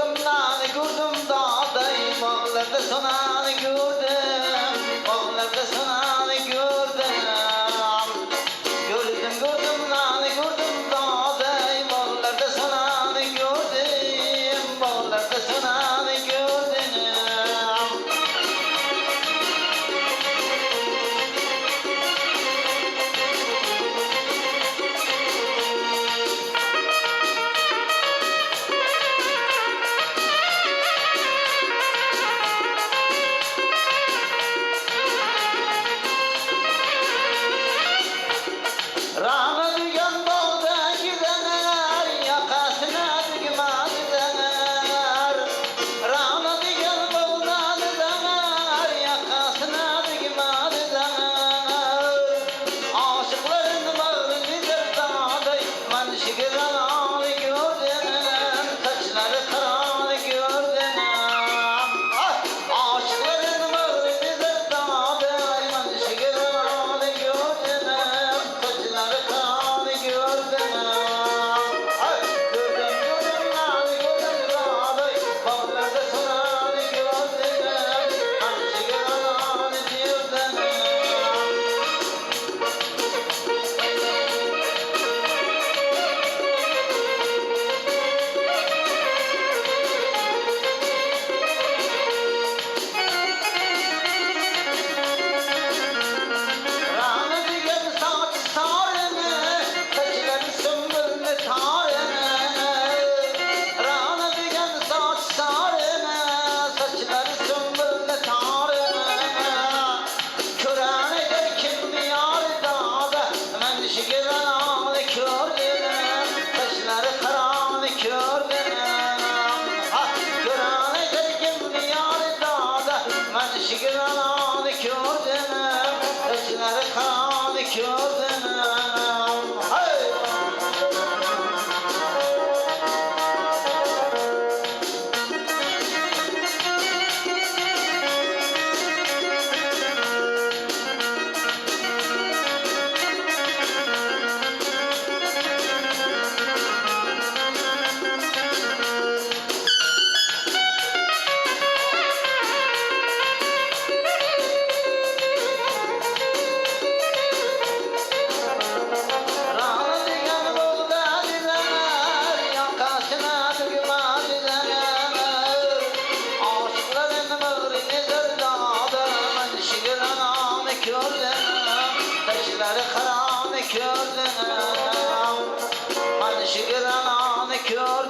gördüm lan gördüm dağdayım Bağlarda sonanı gördüm Bağlarda sonanı gördüm Gördüm lan gördüm dağdayım Bağlarda sonanı gördüm Bağlarda sonanı gördüm Rana dügen bağda gidener, yakasına düğme gidener. Rana dügen bağda gidener, yakasına düğme gidener. Aşıkların bağrıdır dağday, ben şigiranı gördüm, saçları karanı gördüm. Aşıkların bağrıdır dağday, ben şigiranı gördüm. Saçları kanı gördüm gördüm lan gördüm dağday Bağlarda sonanı gördüm Hangi göranı gördüm Rana dügen saç sarını Saçları sümbüllü tarını Rana dügen saç sarını Saçları sümbüllü tarını Kören eder kim yar dağda Ben şigiranı gördüm Saçları karanı gördüm Kören eder kim yar dağda Ben şigiranı gördüm Saçları kanı gördüm Hey! Rana dügen bağda gidener, yakasına düğme gidener. Aşıkların bağrıdır dağda, ben şigiranı gördüm. Saçları karanı gördüm, ben şigiranı gördüm.